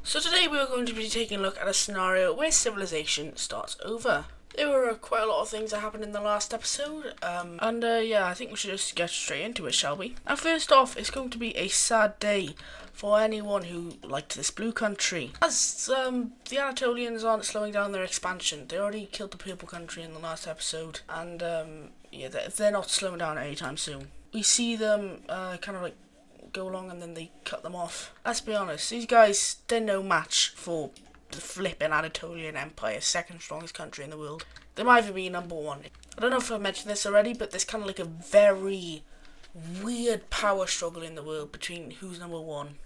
So today we are going to be taking a look at a scenario where civilization starts over. There were quite a lot of things that happened in the last episode, yeah, I think we should just get straight into it, shall we? Now first off, it's going to be a sad day for anyone who liked this blue country, as the Anatolians aren't slowing down their expansion. They already killed the purple country in the last episode, and yeah, they're not slowing down anytime soon. We see them kind of like go along and then they cut them off. Let's be honest, these guys, they're no match for the flipping Anatolian Empire, second strongest country in the world. They might even be number one. I don't know if I've mentioned this already, but there's kind of like a very weird power struggle in the world between who's number one.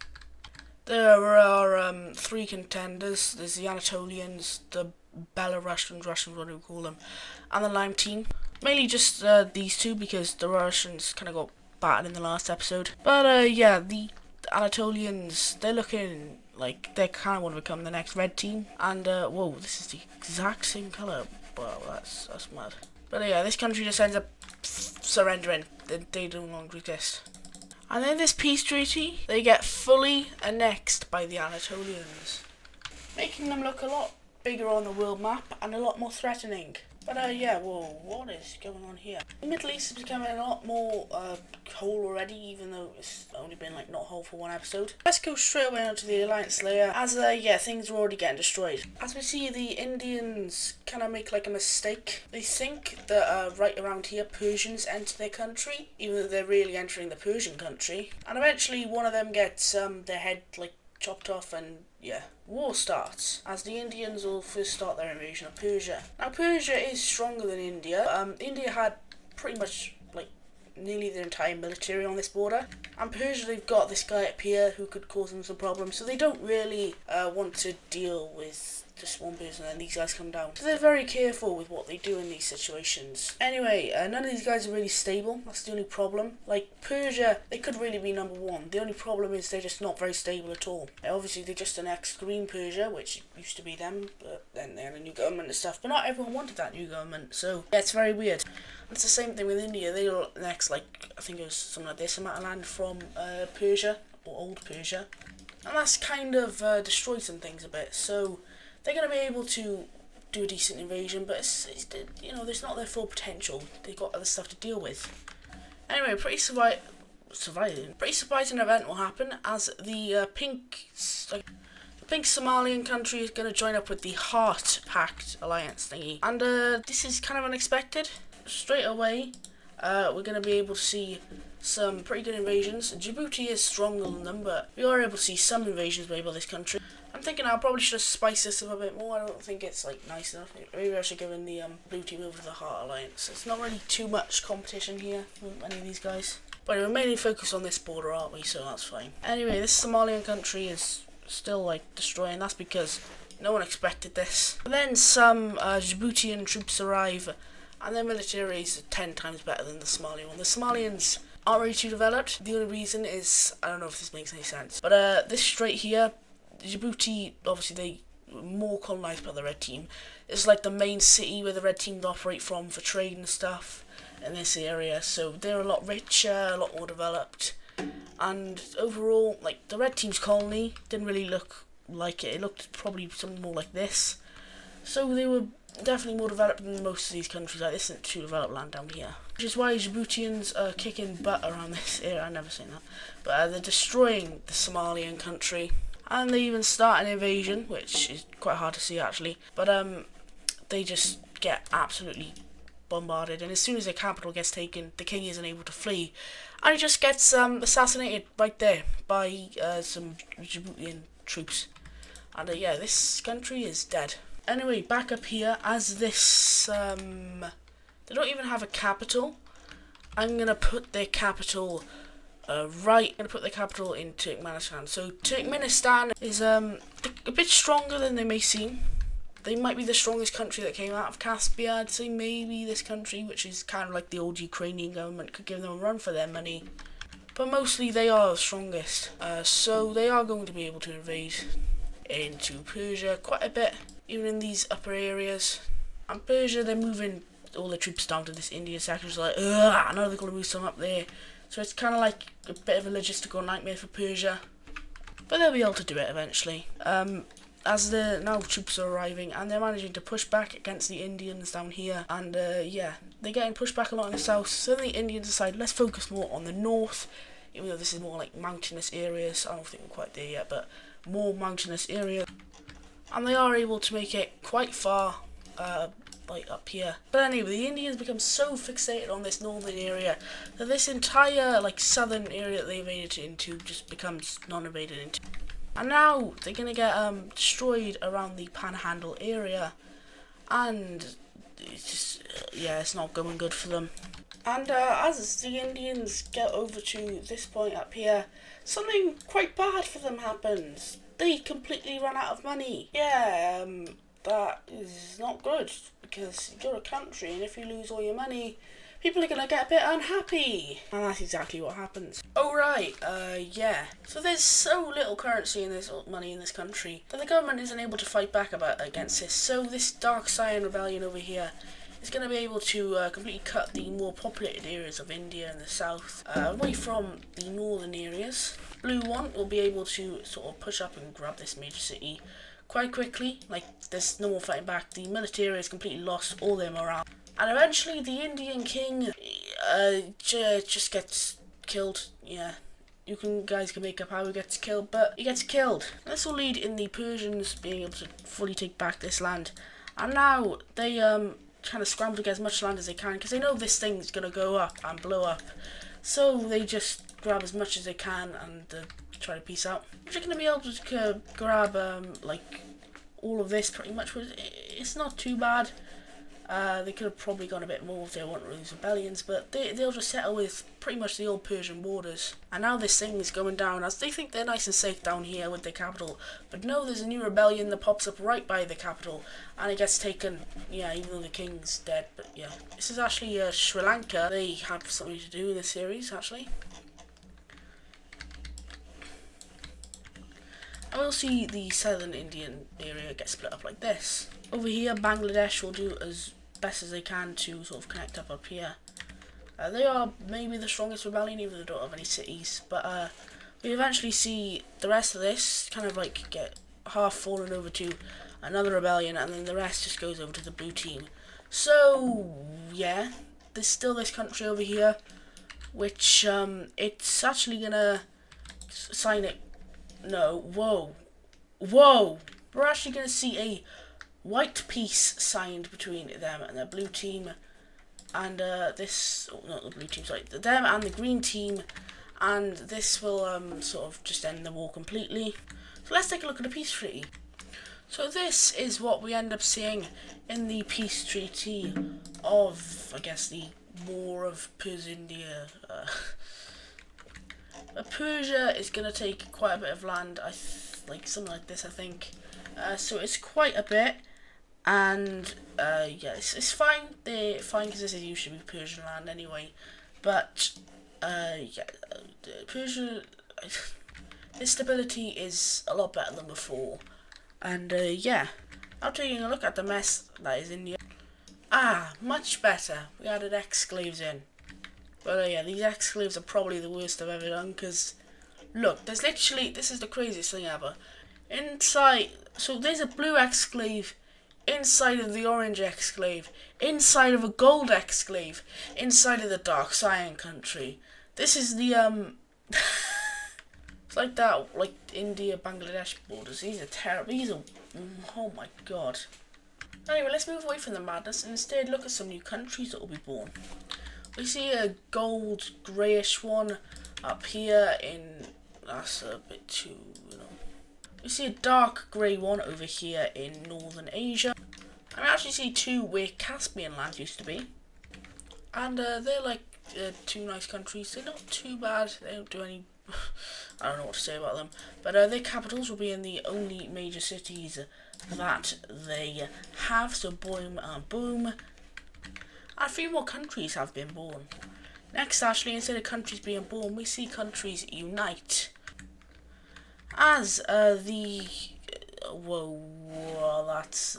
There are three contenders. There's the Anatolians, the Belarusians, Russians, what do we call them, and the Lime team. Mainly just these two, because the Russians kind of got battered in the last episode. But yeah, the Anatolians, they're looking like they kind of want to become the next red team. And whoa, this is the exact same colour. Wow, that's mad. But yeah, this country just ends up surrendering. They no longer exist. And then this peace treaty, they get fully annexed by the Anatolians, making them look a lot bigger on the world map and a lot more threatening. But yeah, whoa, what is going on here? The Middle East is becoming a lot more whole already, even though it's only been like not whole for one episode. Let's go straight away onto the alliance layer, as yeah, things are already getting destroyed. As we see, the Indians kind of make like a mistake. They think that right around here, Persians enter their country, even though they're really entering the Persian country. And eventually one of them gets their head like chopped off, and yeah, war starts as the Indians will first start their invasion of Persia. Now Persia is stronger than India. India had pretty much like nearly their entire military on this border, and Persia, they've got this guy up here who could cause them some problems, so they don't really want to deal with just one person and these guys come down. So they're very careful with what they do in these situations. Anyway, none of these guys are really stable. That's the only problem. Like Persia, they could really be number one. The only problem is they're just not very stable at all. Obviously, they just annexed Green Persia, which used to be them, but then they had a new government and stuff. But not everyone wanted that new government, so yeah, it's very weird. It's the same thing with India. They'll annex, like, I think it was something like this amount of land from Persia, or Old Persia. And that's kind of destroyed some things a bit, so they're going to be able to do a decent invasion, but it's you know, there's not their full potential. They've got other stuff to deal with. Anyway, pretty surprising event will happen as the pink Somalian country is going to join up with the Heart Pact alliance thingy, and this is kind of unexpected. Straight away, we're going to be able to see some pretty good invasions. Djibouti is stronger than them, but we are able to see some invasions made by this country. I'm thinking I probably should have spiced this up a bit more. I don't think it's like nice enough. Maybe I should give in the blue team over to the Heart Alliance. It's not really too much competition here with any of these guys. But we're mainly focused on this border, aren't we? So that's fine. Anyway, this Somalian country is still like destroying. That's because no one expected this. But then some Djiboutian troops arrive, and their military is 10 times better than the Somalian one. The Somalians aren't really too developed. The only reason is, I don't know if this makes any sense, but this straight here, Djibouti, obviously they were more colonised by the Red Team. It's like the main city where the Red Team operate from for trade and stuff in this area, so they're a lot richer, a lot more developed, and overall, like, the Red Team's colony didn't really look like it. It looked probably something more like this, so they were definitely more developed than most of these countries. Like, this isn't too developed land down here, which is why Djiboutians are kicking butt around this area. I've never seen that, but they're destroying the Somalian country. And they even start an invasion, which is quite hard to see actually. But they just get absolutely bombarded. And as soon as their capital gets taken, the king isn't able to flee. And he just gets assassinated right there by some Djiboutian troops. And yeah, this country is dead. Anyway, back up here, as this... they don't even have a capital. I'm going to put their capital... I'm going to put the capital in Turkmenistan. So Turkmenistan is a bit stronger than they may seem. They might be the strongest country that came out of Caspia. I'd say maybe this country, which is kind of like the old Ukrainian government, could give them a run for their money. But mostly they are the strongest. So they are going to be able to invade into Persia quite a bit, even in these upper areas. And Persia, they're moving all the troops down to this Indian section. So like, I know they're going to move some up there. So it's kind of like a bit of a logistical nightmare for Persia. but they'll be able to do it eventually. As the now troops are arriving and they're managing to push back against the Indians down here, and yeah, they're getting pushed back a lot in the south. So the Indians decide, let's focus more on the north, even though this is more like mountainous areas. I don't think we're quite there yet, but more mountainous areas, and they are able to make it quite far, like up here. But anyway, the Indians become so fixated on this northern area that this entire like southern area that they invaded into just becomes non-invaded into. And now they're going to get destroyed around the Panhandle area, and it's just, yeah, it's not going good for them. And as the Indians get over to this point up here, something quite bad for them happens. They completely run out of money. Yeah, that is not good, because you're a country, and if you lose all your money, people are going to get a bit unhappy. And that's exactly what happens. Oh right, yeah. So there's so little currency in this money in this country that the government isn't able to fight back against this. So this Dark Cyan rebellion over here is going to be able to completely cut the more populated areas of India in the south away from the northern areas. Blue one will be able to sort of push up and grab this major city quite quickly. Like, there's no more fighting back. The military has completely lost all their morale. And eventually the Indian king just gets killed. Yeah, guys can make up how he gets killed, but he gets killed. And this will lead in the Persians being able to fully take back this land. And now they kind of scramble to get as much land as they can, because they know this thing's going to go up and blow up. So they just grab as much as they can and try to peace out. They're going to be able to grab like all of this pretty much. It's not too bad. They could have probably gone a bit more if they want to lose rebellions, but they'll just settle with pretty much the old Persian borders. And now this thing is going down, as they think they're nice and safe down here with their capital. But no, there's a new rebellion that pops up right by the capital, and it gets taken, yeah, even though the king's dead. But yeah, this is actually Sri Lanka. They have something to do in this series, actually. And we'll see the southern Indian area get split up like this. Over here, Bangladesh will do as best as they can to sort of connect up here. They are maybe the strongest rebellion, even though they don't have any cities. But we eventually see the rest of this kind of like get half fallen over to another rebellion, and then the rest just goes over to the blue team. So yeah, there's still this country over here, which it's actually gonna sign it. No, whoa. We're actually gonna see a white peace signed between them and the blue team, and this, oh, not the blue team, sorry, them and the green team, and this will sort of just end the war completely. So let's take a look at the peace treaty. So this is what we end up seeing in the peace treaty of, I guess, the War of Persia. Persia is going to take quite a bit of land, like something like this, I think. So it's quite a bit. And yeah, it's fine. They're fine because this is usually Persian land anyway. But yeah, Persia, this stability is a lot better than before. And yeah, now taking a look at the mess that is India. Much better. We added exclaves in. But yeah, these exclaves are probably the worst I've ever done, because look, there's literally, this is the craziest thing ever. Inside, so there's a blue exclave inside of the orange exclave, inside of a gold exclave, inside of the Dark Cyan country. This is the it's like that, like India Bangladesh borders. These are terrible. These are, oh my god. Anyway, let's move away from the madness and instead look at some new countries that will be born. We see a gold greyish one up here in, that's a bit too, you know. We see a dark grey one over here in Northern Asia. And we actually see two where Caspian land used to be. And they're like two nice countries. They're not too bad. They don't do any, I don't know what to say about them. But their capitals will be in the only major cities that they have. So boom and boom. And a few more countries have been born. Next, actually, instead of countries being born, we see countries unite. As whoa, that's,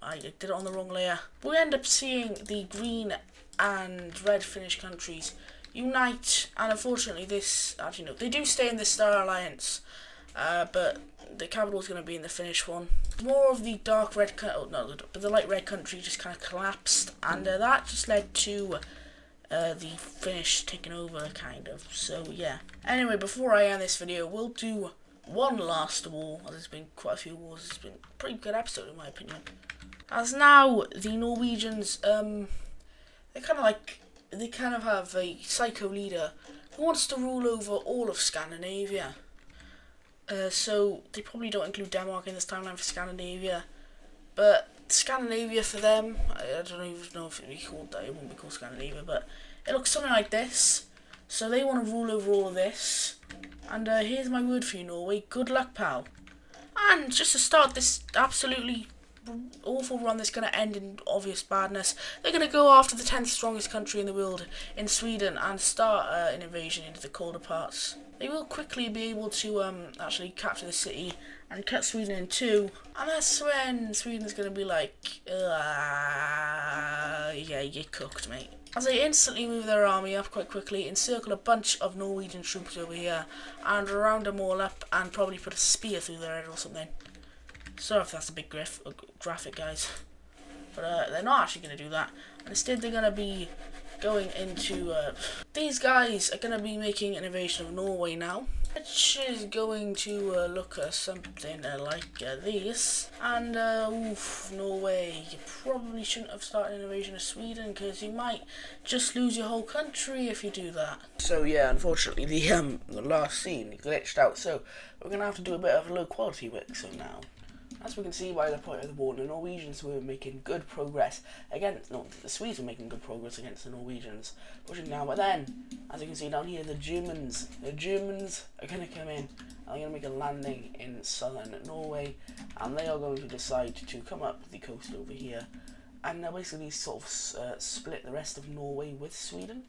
I did it on the wrong layer. We end up seeing the green and red Finnish countries unite, and unfortunately this, actually no, they do stay in the Star Alliance, but the capital is going to be in the Finnish one. More of the dark red, but the light red country just kind of collapsed, and that just led to the Finnish taking over, kind of. So yeah. Anyway, before I end this video, we'll do one last war. There's been quite a few wars. It's been a pretty good episode in my opinion. As now the Norwegians, they kind of have a psycho leader who wants to rule over all of Scandinavia. So they probably don't include Denmark in this timeline for Scandinavia, but Scandinavia for them, I don't even know if it'd be called that. It won't be called Scandinavia, but it looks something like this. So they want to rule over all of this. And here's my word for you, Norway. Good luck, pal. And just to start this absolutely awful run that's going to end in obvious badness, they're going to go after the 10th strongest country in the world, in Sweden, and start an invasion into the colder parts. They will quickly be able to actually capture the city and cut Sweden in two, and that's when Sweden's going to be like, yeah, you get cooked, mate. As they instantly move their army up quite quickly, encircle a bunch of Norwegian troops over here, and round them all up, and probably put a spear through their head or something. Sorry if that's a big graphic, guys. But they're not actually going to do that. And instead, they're going to be going into... these guys are going to be making an invasion of Norway now, which is going to look something like this. And, oof, Norway, you probably shouldn't have started an invasion of Sweden, because you might just lose your whole country if you do that. So, yeah, unfortunately, the last scene glitched out, so we're going to have to do a bit of low quality work, so now. As we can see by the point of the war, the Norwegians were making good progress against, no, the Swedes were making good progress against the Norwegians, pushing down. But then, as you can see down here, the Germans are going to come in, and they're going to make a landing in southern Norway, and they are going to decide to come up the coast over here, and they'll basically sort of split the rest of Norway with Sweden.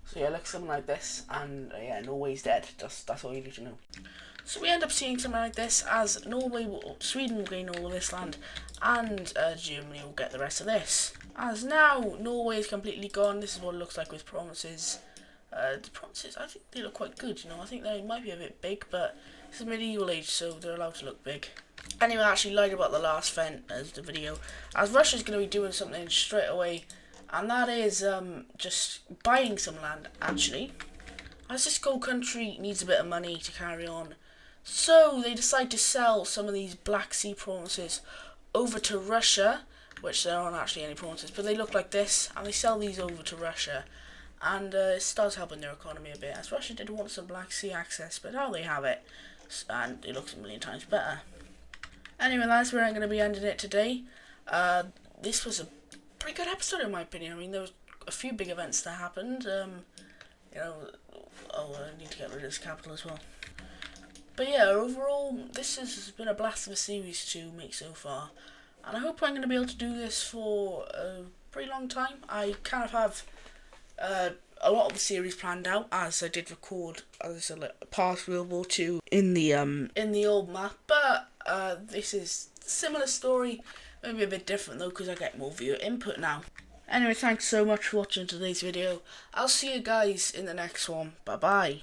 So yeah, it looks something like this, and yeah, Norway's dead. That's all you need to know. So we end up seeing something like this, as Sweden will gain all of this land, and Germany will get the rest of this. As now Norway is completely gone, this is what it looks like with provinces. The provinces, I think they look quite good, you know. I think they might be a bit big, but it's a medieval age, so they're allowed to look big. Anyway, I actually lied about the last event as the video, as Russia's going to be doing something straight away, and that is just buying some land, actually. As this gold country needs a bit of money to carry on, so they decide to sell some of these Black Sea provinces over to Russia, which there aren't actually any provinces, but they look like this, and they sell these over to Russia, and it starts helping their economy a bit, as Russia did want some Black Sea access, but now they have it, and it looks a million times better. Anyway, that's where I'm going to be ending it today. This was a pretty good episode in my opinion. I mean, there was a few big events that happened, you know, I need to get rid of this capital as well. But yeah, overall, this has been a blast of a series to make so far, and I hope I'm going to be able to do this for a pretty long time. I kind of have a lot of the series planned out, as I did record, as I said, like, past World War II in the old map, but this is a similar story, maybe a bit different though, because I get more viewer input now. Anyway, thanks so much for watching today's video. I'll see you guys in the next one. Bye bye.